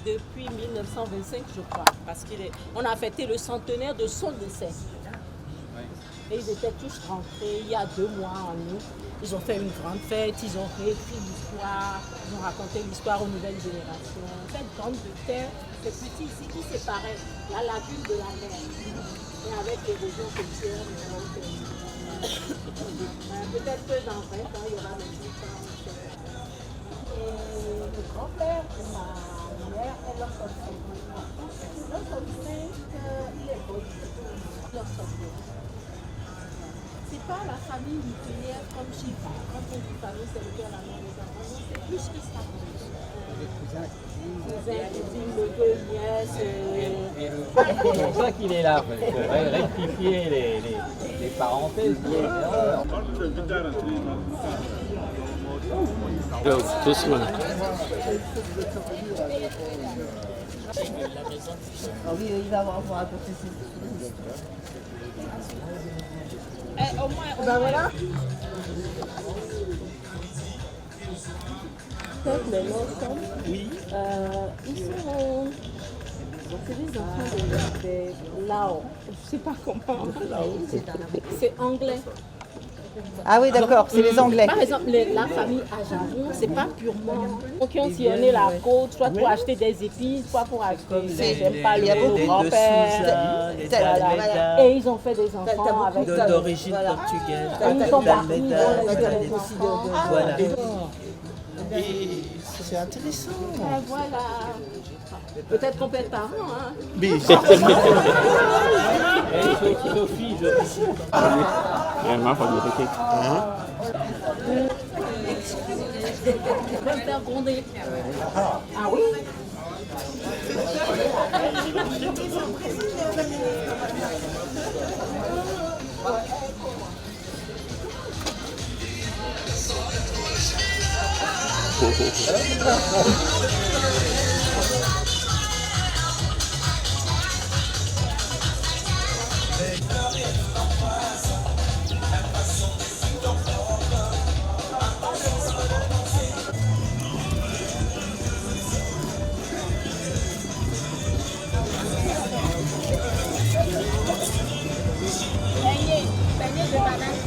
Depuis 1925, je crois, parce qu'on a fêté le centenaire de son décès. Et ils étaient tous rentrés il y a 2 mois en août. Ils ont fait une grande fête, ils ont réécrit l'histoire, ils ont raconté l'histoire aux nouvelles générations. Cette bande de terre, c'est petit ici qui séparait la lagune de la mer. Et avec l'érosion côtière, peut-être que dans 20 ans, il y aura des trucs. Et le grand-père de ma mère, elle leur sortait. Leur sortait, il est beau. Leur sortait. C'est pas la famille nucléaire comme chez vous. Quand on dit famille, c'est le père, la mère, les enfants. Non, c'est plus que ça. Cousins, neveux, nièces. C'est pour ça qu'il est là, pour rectifier les parenthèses. Doucement. Ah oui, il va avoir à côté Au moins, ben voilà. Peut-être les noms oui. Ils sont... C'est des enfants de Lao. Je sais pas comment. c'est anglais. Ah oui, d'accord, c'est les Anglais. Par exemple, la famille Ajaron, c'est pas purement qui ont sillonné la côte, soit pour acheter des épices, soit pour acheter, j'aime pas le grand-père. Voilà. Et ils ont fait des enfants avec d'origine portugaise. Et ils sont partis, ils ont fait des enfants. Voilà. Et c'est intéressant. Et voilà. Peut-être qu'on peut être parents, hein. Mais Sophie, je... Je vais me faire gronder. Ah oui? Panier de banane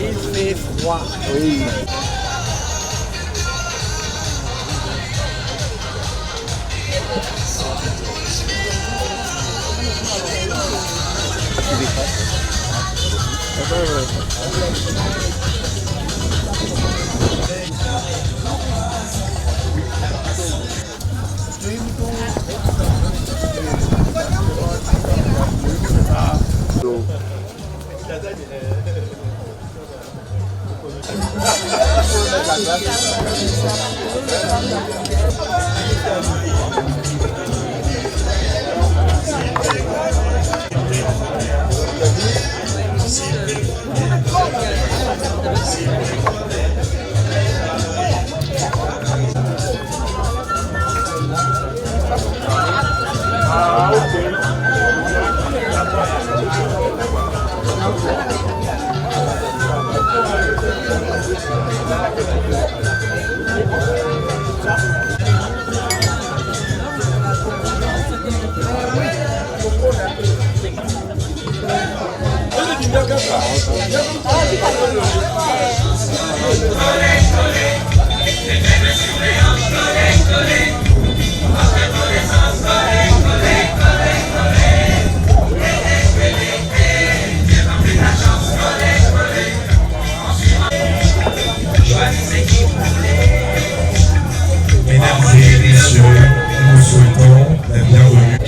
Il fait froid. Oui. Mesdames et messieurs, nous souhaitons la bienvenue.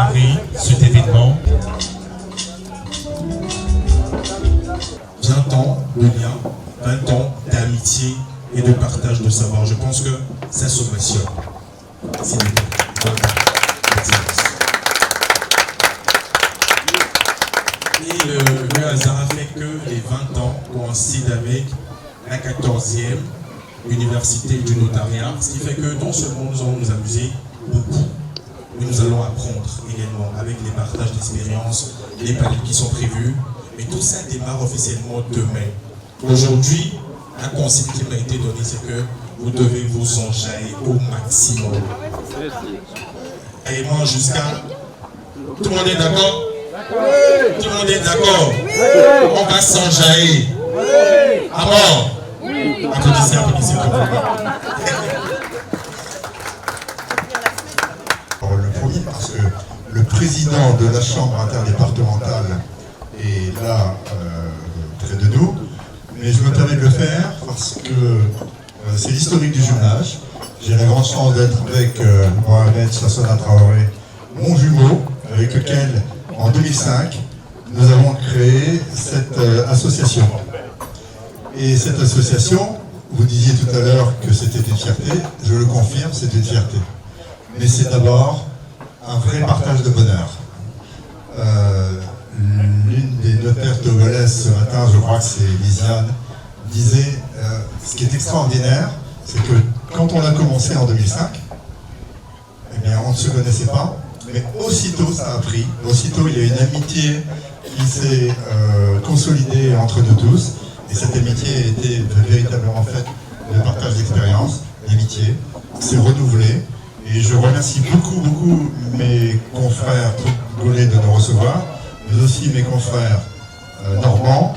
préparer cet événement. 20 ans de lien, 20 ans d'amitié et de partage de savoir. Je pense que ça s'ovationne. S'il vous plaît. Et le hasard a fait que les 20 ans coïncident avec la 14e université du notariat, ce qui fait que non seulement nous allons nous amuser beaucoup, mais nous allons apprendre également avec les partages d'expériences, les panels qui sont prévus. Mais tout ça démarre officiellement demain. Aujourd'hui, la consigne qui m'a été donnée, c'est que vous devez vous enjailler au maximum. Et moi, jusqu'à... Tout le monde est d'accord? Oui. Tout le monde est d'accord? Oui. On va s'enjailler. Oui. À mort. Oui. Applaudissez, applaudissez. Le premier, parce que le président de la Chambre interdépartementale est là, près de nous, mais je me permets de le faire parce que c'est l'historique du jumelage. J'ai la grande chance d'être avec Mohamed Chassona Traoré, mon jumeau, avec lequel, en 2005, nous avons créé cette association. Et cette association, vous disiez tout à l'heure que c'était une fierté, je le confirme, c'est une fierté. Mais c'est d'abord un vrai partage de bonheur. L'une des notaires togolaises ce matin, je crois que c'est Lisiane, disait ce qui est extraordinaire, c'est que quand on a commencé en 2005, eh bien on ne se connaissait pas, mais aussitôt ça a pris, aussitôt il y a une amitié qui s'est consolidée entre nous tous, et cette amitié a été véritablement faite de partage d'expérience, d'amitié, c'est renouvelé, et je remercie beaucoup mes confrères togolais de nous recevoir, mais aussi mes confrères normands,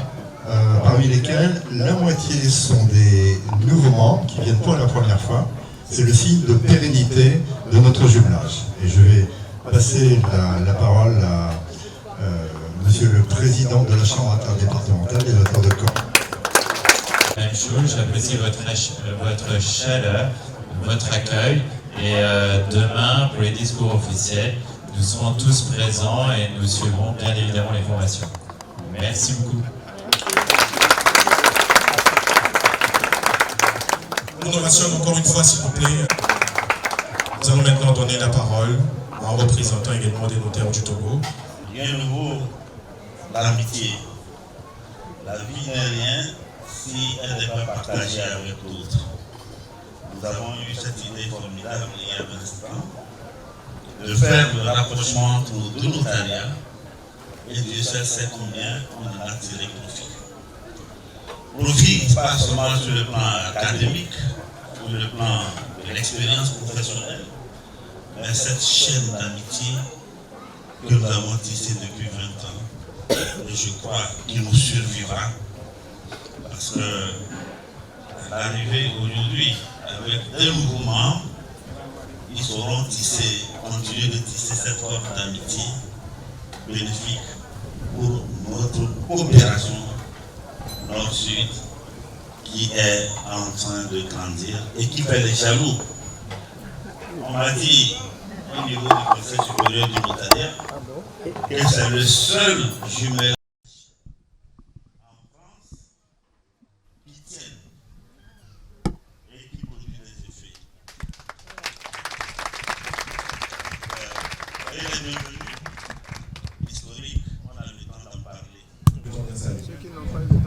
parmi lesquels la moitié sont des nouveaux membres qui viennent pour la première fois. C'est le signe de pérennité de notre jumelage. Et je vais passer la parole à Monsieur le Président de la Chambre interdépartementale des notaires de Caen. Même chose, j'apprécie votre chaleur, votre accueil. Et demain, pour les discours officiels, nous serons tous présents et nous suivrons bien évidemment les formations. Merci beaucoup. Innovation, encore une fois, s'il vous plaît. Nous allons maintenant donner la parole à un représentant également des notaires du Togo. Rien de nouveau, l'amitié. La vie n'est rien si elle n'est pas partagée avec d'autres. Nous avons eu cette idée formidable il y a 20 ans de faire le rapprochement entre nos deux notariats et Dieu seul sait combien on en a tiré profit. Profit pas seulement sur le plan académique, sur le plan de l'expérience professionnelle, mais cette chaîne d'amitié que nous avons tissée depuis 20 ans, et je crois qu'il nous survivra parce que l'arrivée aujourd'hui avec deux nouveaux membres, ils sauront tisser, continuer de tisser cette forme d'amitié bénéfique pour notre coopération Nord-Sud qui est en train de grandir et qui fait les jaloux. On m'a dit au niveau du Conseil supérieur du notariat que c'est le seul jumelage en France qui tienne et qui produit des effets. Et les bienvenus historiques, on a le temps d'en parler.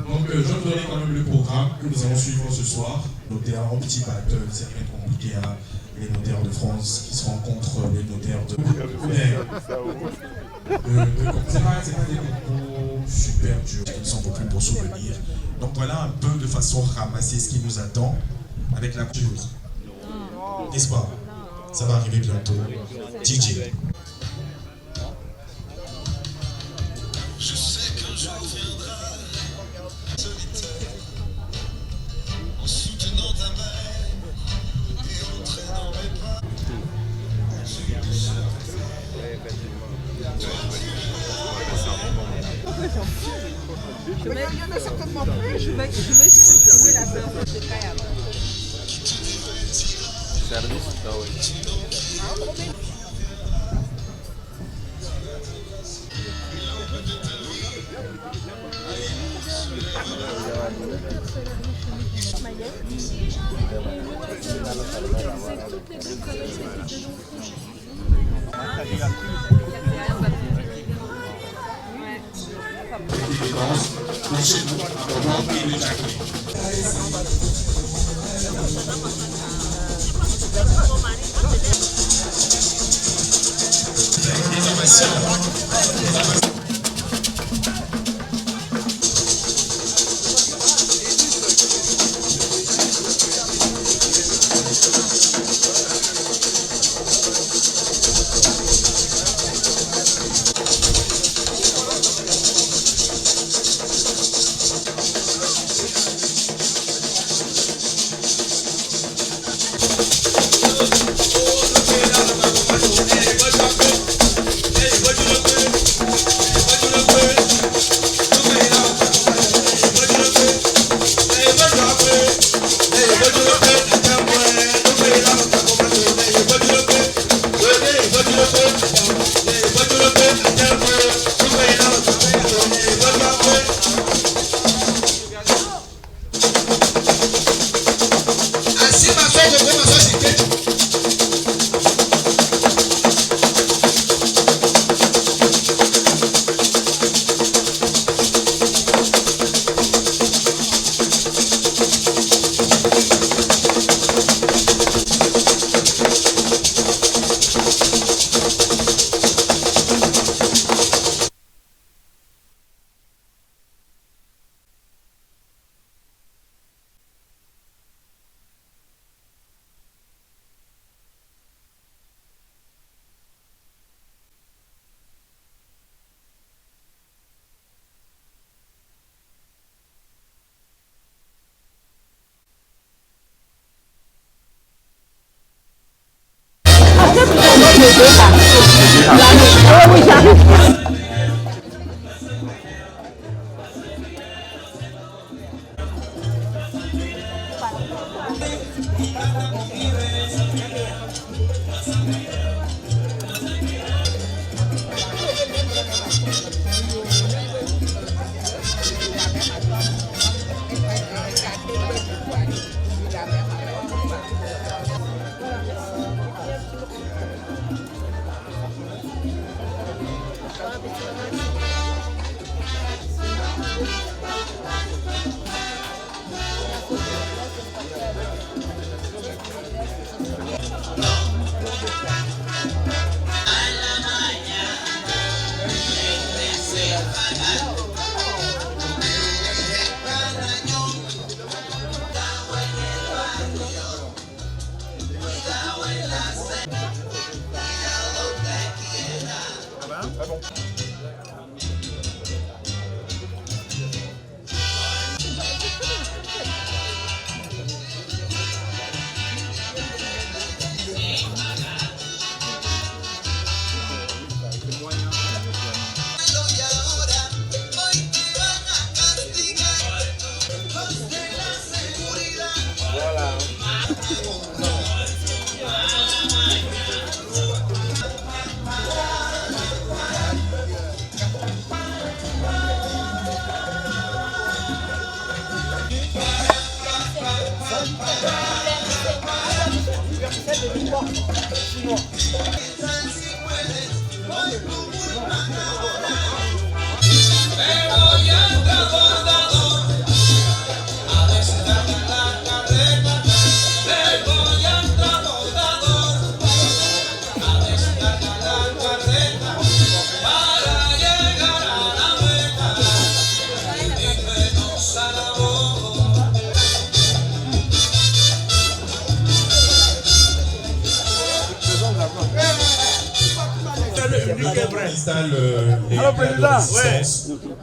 Donc je vais vous donner quand même le programme que nous allons suivre ce soir. Notaires en petit bateau, c'est rien de compliqué, hein. Les notaires de France qui se rencontrent, les notaires de... C'est pas des concours super durs, qui sont beaucoup pour souvenir. Donc voilà un peu de façon ramassée ce qui nous attend avec la culture. N'est-ce pas? Ça va arriver bientôt. DJ. Je sais qu'un jour viendra, solitaire, en soutenant ta main et en traînant mes bras. Il y en a certainement plus, je vais secouer la peur de Kaya. Pour chez nous, et le Jacqueline.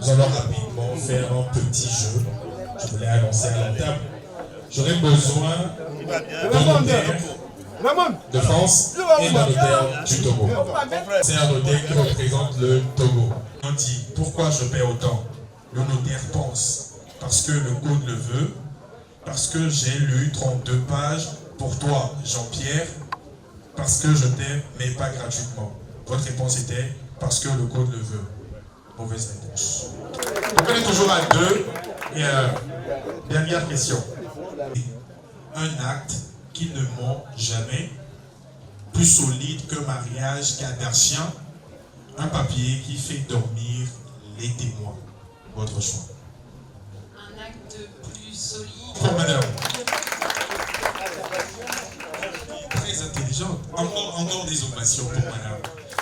Nous allons rapidement faire un petit jeu. Je voulais annoncer à la table. J'aurais besoin d'un notaire de France et d'un notaire du Togo. C'est un notaire qui représente le Togo. On dit pourquoi je paie autant. Le notaire pense parce que le code le veut, parce que j'ai lu 32 pages pour toi, Jean-Pierre, parce que je t'aime, mais pas gratuitement. Votre réponse était parce que le code le veut. Mauvaise réponse. On est toujours à 2 et Dernière question. Un acte qui ne ment jamais, plus solide qu'un mariage kardashien, un papier qui fait dormir les témoins. Votre choix. Un acte plus solide. Pour madame. Très intelligente. Encore des ovations pour madame.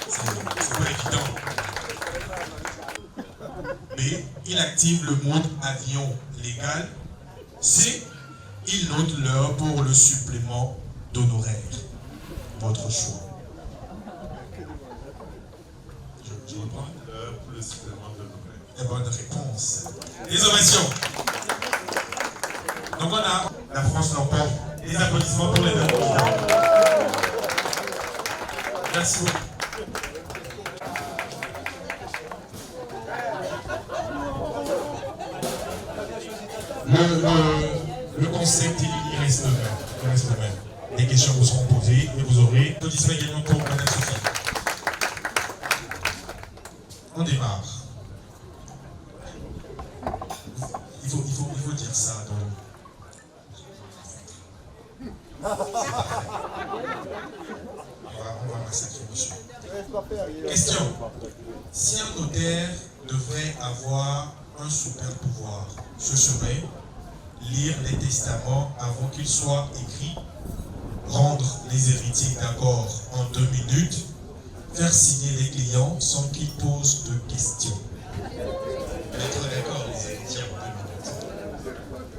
C'est pas évident. B. Il active le mode avion légal. C. Il note l'heure pour le supplément d'honoraires. Votre choix. Je reprends. L'heure pour le supplément d'honoraires. La bonne réponse. Les ovations. Donc on a la France l'emporte. Les applaudissements pour les deux. Merci beaucoup. Le concept, il reste le même. Il reste le même. Les questions vous seront posées et vous aurez applaudissements également pour Madame Sophie. On démarre. Il faut dire ça on va massacrer monsieur. Question. Si un notaire devrait avoir un super pouvoir, ce serait lire les testaments avant qu'ils soient écrits, rendre les héritiers d'accord en 2 minutes, faire signer les clients sans qu'ils posent de questions. Mettre d'accord les héritiers en 2 minutes.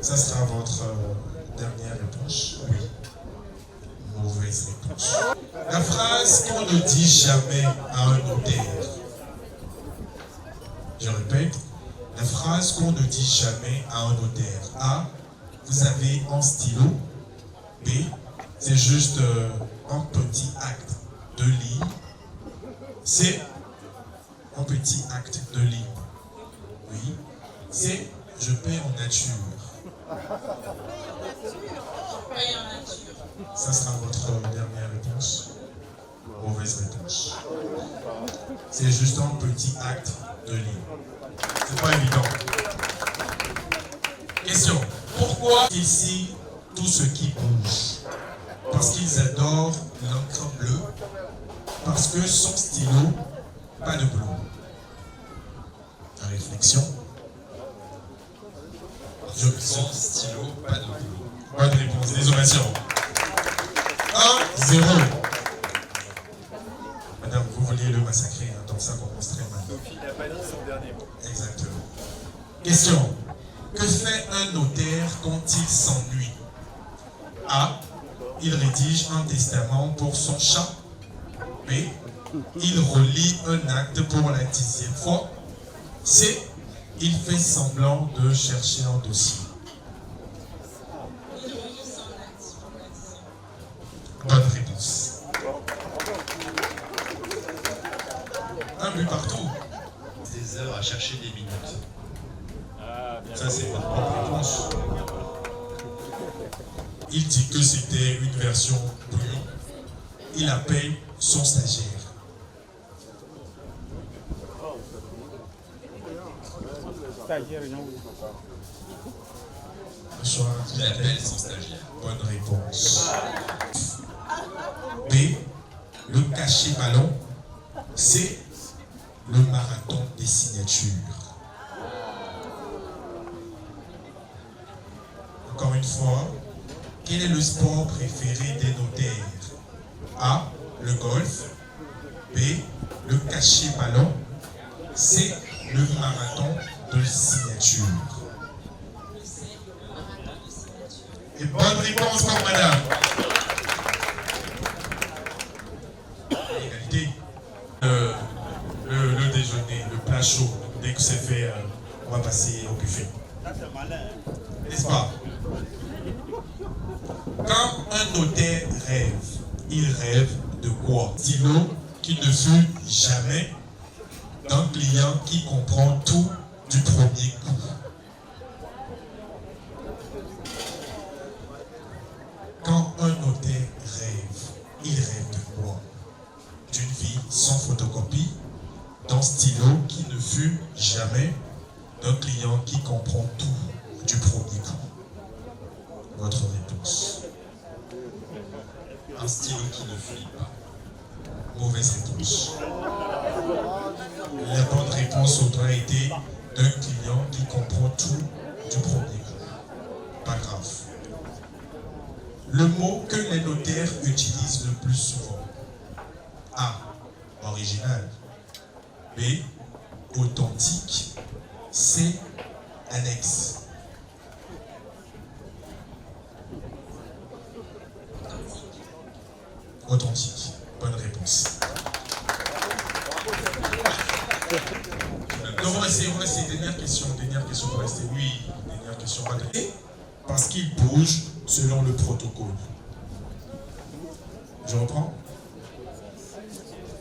Ça sera votre dernière réponse. Oui. Mauvaise réponse. La phrase qu'on ne dit jamais à un notaire. Je répète, la phrase qu'on ne dit jamais à un notaire. A. Vous avez un stylo. B. C'est juste un petit acte de ligne. C. Un petit acte de ligne. Oui. C. Je paie en nature. Ça sera votre dernière réponse. Mauvaise réponse. C'est juste un petit acte de ligne. C'est pas évident. Question. Pourquoi ici tout ce qui bouge? Parce qu'ils adorent l'encre bleue. Parce que son stylo, pas de bleu. La réflexion. Son stylo, pas de bleu. Bonne réponse. Les ovations. 1-0. Madame, vous vouliez le massacrer, hein, donc ça commence très mal. Sophie n'a pas dit son dernier mot. Exactement. Question. Que fait un notaire quand il s'ennuie? A. Il rédige un testament pour son chat. B. Il relit un acte pour la 10e fois. C. Il fait semblant de chercher un dossier. Bonne réponse. Un but partout. Des heures à chercher des minutes. Ça, c'est votre propre réponse. Il dit que c'était une version brouillon. Il appelle son stagiaire. Bonsoir. Il appelle son stagiaire. Bonne réponse. B. Le cachet ballon. C. Le marathon des signatures. Encore une fois, quel est le sport préféré des notaires? A. Le golf. B. Le cachet ballon. C. Le marathon de signature. Et bonne réponse pour madame. Égalité. Le déjeuner, le plat chaud, dès que c'est fait, on va passer au buffet. N'est-ce pas? Quand un notaire rêve, il rêve de quoi? Stylo qui ne fut jamais d'un client qui comprend tout du premier coup. Quand un notaire rêve, il rêve de quoi? D'une vie sans photocopie, d'un stylo qui ne fut jamais d'un client qui comprend tout du premier coup. votre réponse. Un stylo qui ne fuit pas. Mauvaise réponse. La bonne réponse aurait été d'un client qui comprend tout du premier coup. Pas grave. Le mot que les notaires utilisent le plus souvent. A. Original. B. Authentique. C. Annexe. Authentique. Bonne réponse. Donc on va essayer. Dernière question, on va rester. Oui, dernière question. On va rester. Parce qu'il bouge selon le protocole. Je reprends.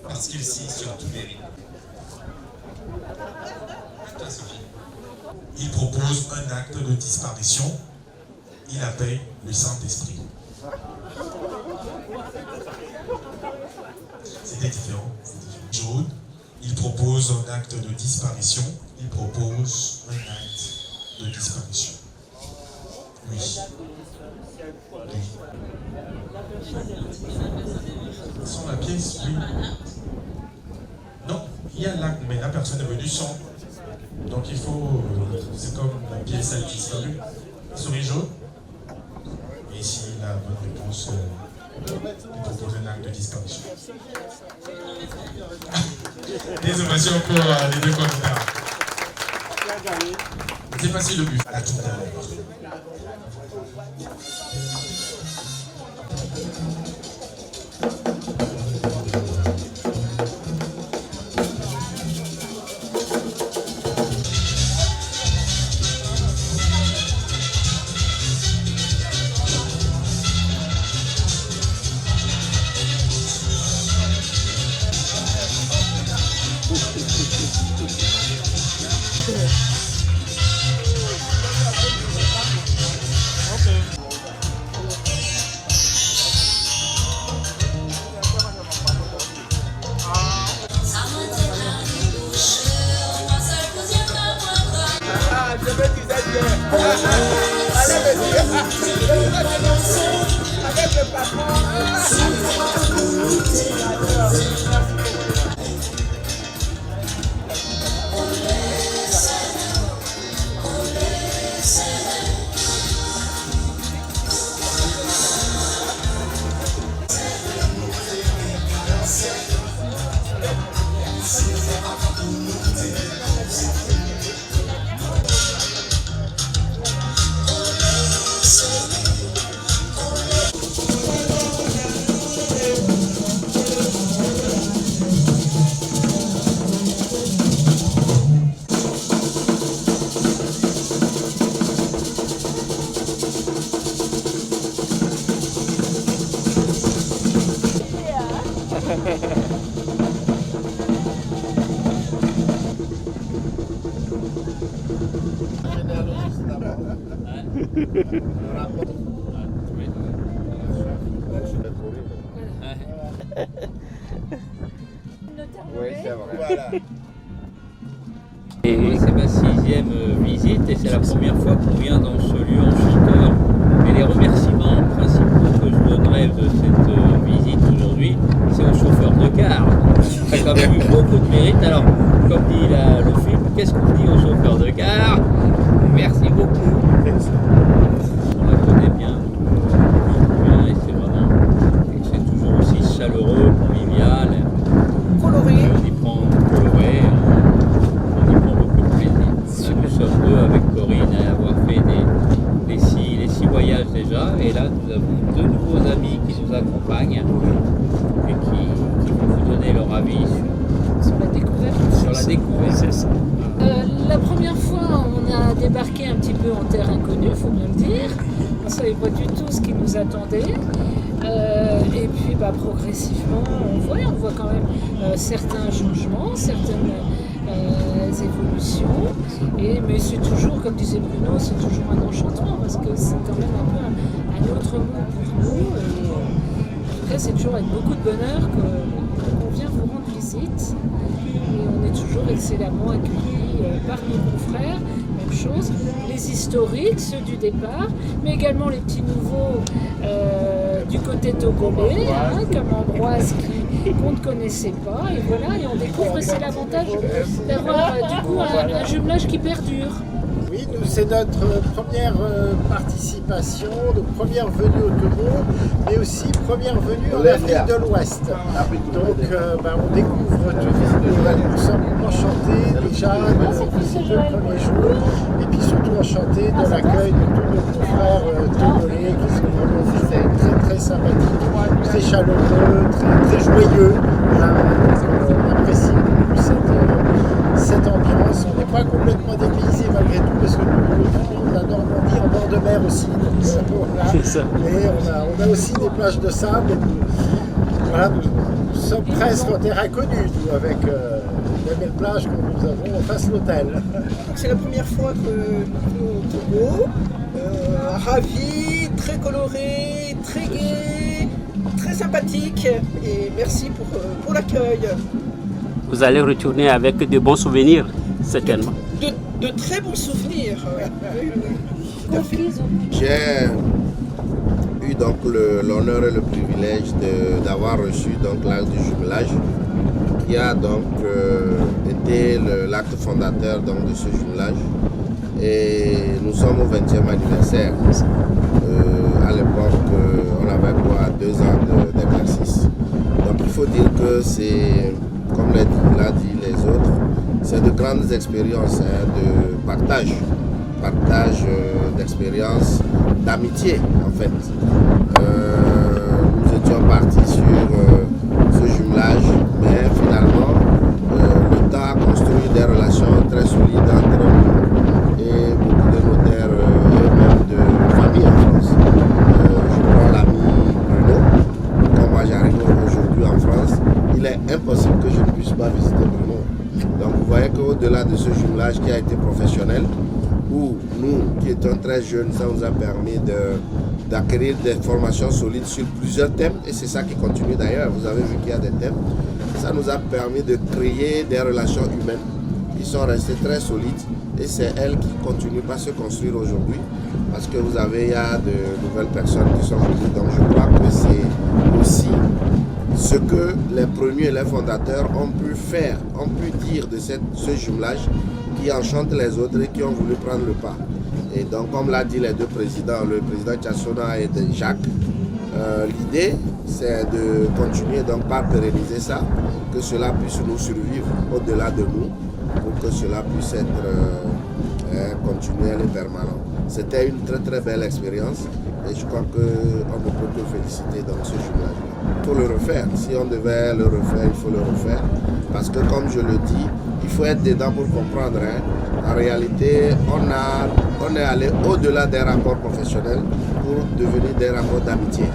Parce qu'il signe sur tous les rites. Il propose un acte de disparition. Il appelle le Saint-Esprit. C'était différent. Jaune. Il propose un acte de disparition. Il propose un acte de disparition. Oui. Sans la pièce, oui. Non, il y a l'acte, mais la personne est venue sans. Donc il faut. C'est comme la pièce a disparu. Souris jaune. Et ici, la bonne réponse, il propose un acte de disparition. Des ovations pour les deux candidats. C'est facile le but. À tout à l'heure. Et c'est ma 6e visite et c'est la première fois qu'on vient dans ce lieu enchanteur. Et les remerciements principaux que je donnerais de cette visite aujourd'hui, c'est aux chauffeurs de car. Il a quand même eu beaucoup de mérite. Alors, comme dit le film, qu'est-ce qu'on dit aux chauffeurs de car? Merci beaucoup. On la connaît bien. Et c'est vraiment, c'est toujours aussi chaleureux, convivial. Coloré. On y prend coloré. Nous sommes deux avec Corinne à avoir fait les six voyages déjà, et là nous avons deux nouveaux amis qui nous accompagnent et qui vont vous donner leur avis Sur la découverte. sur la découverte. C'est ça. La première fois, on a débarqué un petit peu en terre inconnue, il faut bien le dire. On ne savait pas du tout ce qui nous attendait. Et puis progressivement, on voit quand même certains changements, certaines évolutions. Mais c'est toujours, comme disait Bruno, c'est toujours un enchantement parce que c'est quand même un peu un autre monde pour nous. Et, en tout cas, c'est toujours avec beaucoup de bonheur qu'on vient vous rendre visite. Et on est toujours excellemment accueillis par nos confrères. Même choses, les historiques, ceux du départ, mais également les petits nouveaux du côté togolais, comme Ambroise qu'on ne connaissait pas, et voilà, et on découvre, c'est l'avantage d'avoir du coup un jumelage qui perdure. Oui, c'est notre première participation, notre première venue au Togo, mais aussi première venue en Afrique de l'Ouest. Donc on découvre tout, nous sommes enchantés déjà de ces 2 premiers jours, et puis surtout enchantés de l'accueil de tous nos confrères togolais qui sont vraiment très très sympathiques, très chaleureux, très joyeux. Voilà, on apprécie beaucoup cette ambiance. On n'est pas complètement dépaysé malgré tout, parce que nous, on a Normandie en bord de mer aussi. Donc, mais on a aussi des plages de sable. Nous sommes presque en terre inconnue, nous, avec les belles plages que nous avons en face de l'hôtel. C'est la première fois que nous venons au Togo. Ravi, très coloré, très gai, très sympathique. Et merci pour l'accueil. Vous allez retourner avec de bons souvenirs, certainement. De très bons souvenirs. J'ai eu donc l'honneur et le privilège d'avoir reçu donc l'acte du jumelage, qui a donc été l'acte fondateur donc de ce jumelage. Et nous sommes au 20e anniversaire. À l'époque, on avait quoi, 2 ans d'exercice. Donc il faut dire que c'est, comme l'a dit les autres, c'est de grandes expériences de partage d'expériences, d'amitié en fait. Nous étions partis sur ce jumelage, mais finalement, le temps a construit des relations très solides entre nous et beaucoup de notaires et même de famille en France. Je prends l'ami Bruno, quand moi j'arrive aujourd'hui en France, il est impossible que je ne puisse pas visiter Bruno. Donc vous voyez qu'au-delà de ce jumelage qui a été professionnel, où nous qui étions très jeunes, ça nous a permis d'acquérir des formations solides sur plusieurs thèmes, et c'est ça qui continue d'ailleurs. Vous avez vu qu'il y a des thèmes. Ça nous a permis de créer des relations humaines qui sont restées très solides, et c'est elles qui continuent par se construire aujourd'hui, parce que il y a de nouvelles personnes qui sont venues. Donc je crois que c'est aussi ce que les premiers, les fondateurs ont pu faire, ont pu dire de ce jumelage qui enchante les autres et qui ont voulu prendre le pas. Et donc, comme l'a dit les 2 présidents, le président Tchassona et Jacques, l'idée c'est de continuer donc par pérenniser ça, que cela puisse nous survivre au-delà de nous, pour que cela puisse être continuel et permanent. C'était une très très belle expérience, et je crois qu'on ne peut que féliciter dans ce jumelage. Il faut le refaire. Si on devait le refaire, il faut le refaire. Parce que comme je le dis, il faut être dedans pour comprendre. En réalité, on est allé au-delà des rapports professionnels pour devenir des rapports d'amitié.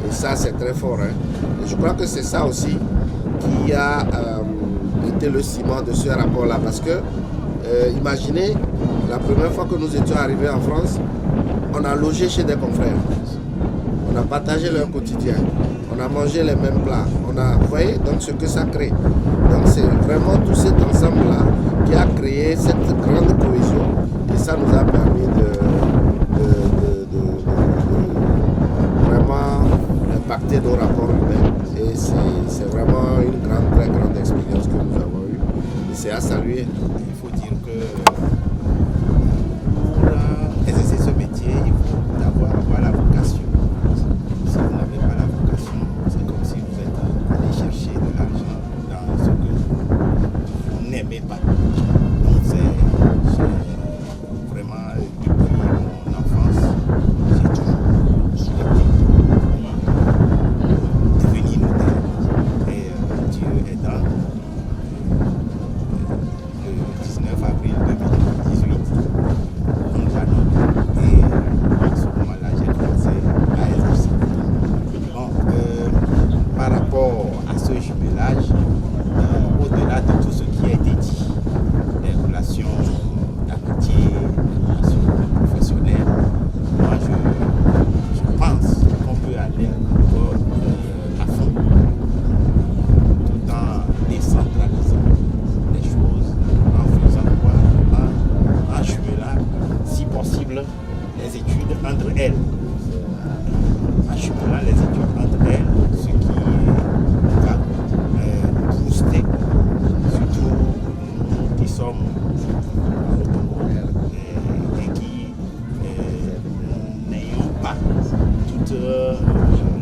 Et ça, c'est très fort. Et je crois que c'est ça aussi qui a été le ciment de ce rapport-là. Parce que, imaginez, la première fois que nous étions arrivés en France, on a logé chez des confrères. On a partagé leur quotidien. On a mangé les mêmes plats. Vous voyez, donc ce que ça crée. Donc c'est vraiment tout cet ensemble-là qui a créé cette grande cohésion. Et ça nous a permis de vraiment impacter nos rapports humains. Et c'est vraiment une très grande expérience que nous avons eue. Et c'est à saluer. Il faut dire que pour exercer ce métier, il faut avoir la vocation. Si vous n'avez pas la vocation, c'est comme si vous êtes allé chercher de l'argent dans ce que vous n'aimez pas. Donc c'est vraiment, depuis mon enfance, j'ai toujours souhaité devenir notaire. Et Dieu aidant, le 19 avril 2000,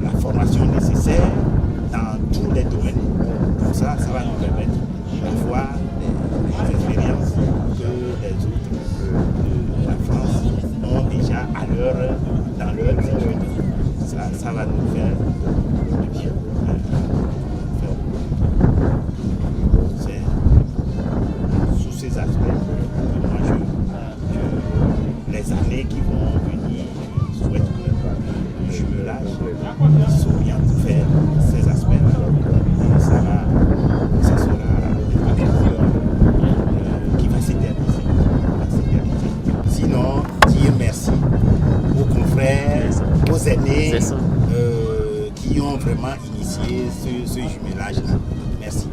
la formation nécessaire dans tous les domaines. Pour ça, ça va nous permettre de voir les expériences que les autres de la France ont déjà dans leur étude. Ça va nous faire du bien. C'est sous ces aspects que moi les années qui vont venir, je souhaite que le jumelage soit pour faire ces aspects-là. Et ça sera une aventure qui va s'éterniser. Sinon, dire merci aux confrères, aux aînés qui ont vraiment initié ce jumelage-là. Merci.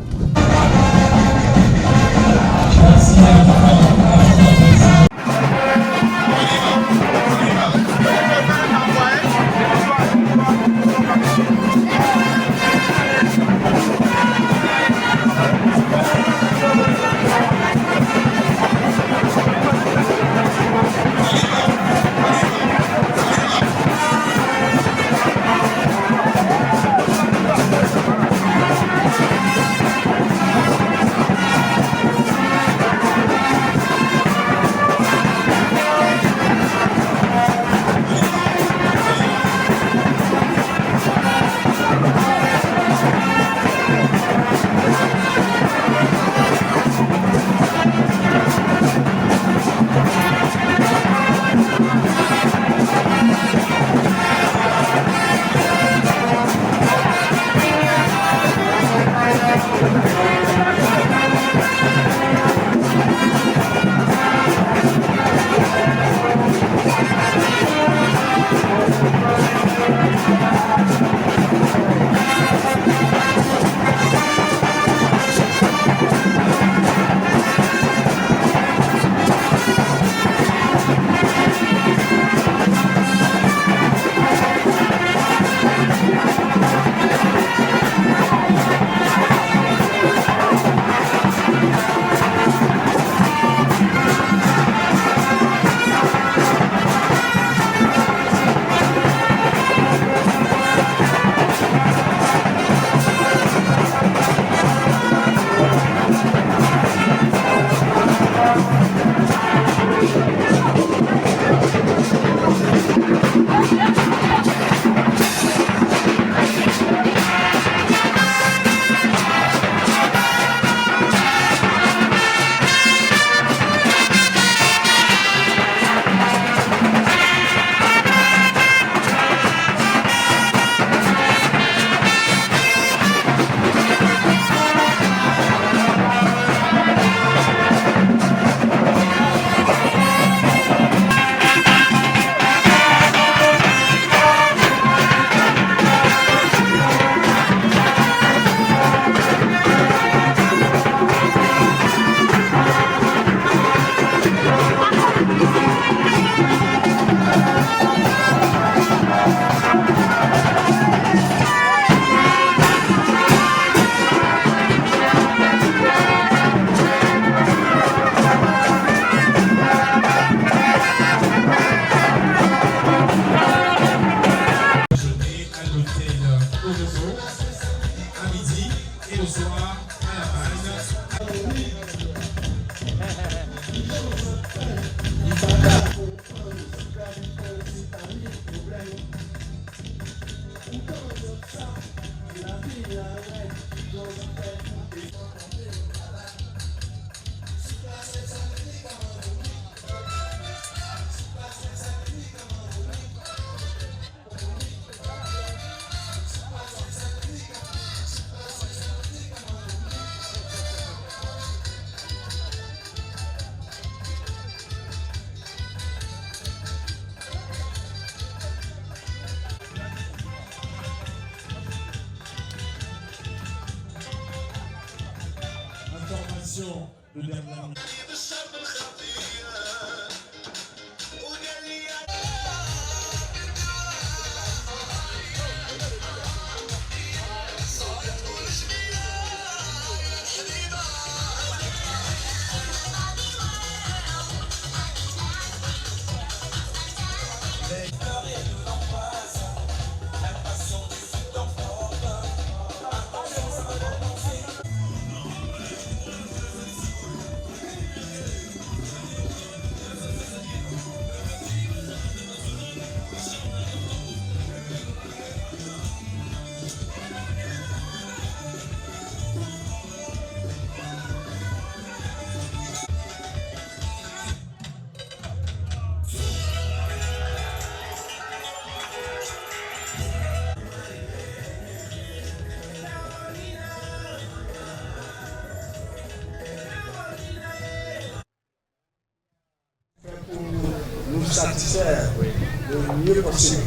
de dernière. satisfaire le mieux possible.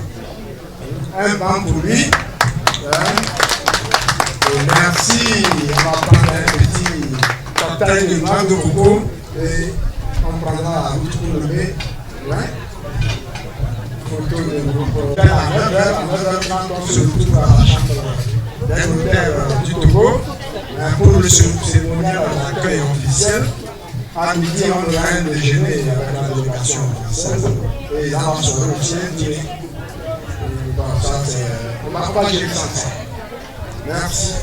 Un banc pour lui. Et merci. On va prendre un petit cocktail de noix de coco et on prendra la route pour le lever. Photo de groupe. À 9h30, on se retrouve à la chambre d'un notaire du Togo pour le cérémonial d'accueil officiel. À midi, on aura un déjeuner avec la délégation française et là, on sera aussi un dîner. On ne va pas gérer ça. Merci.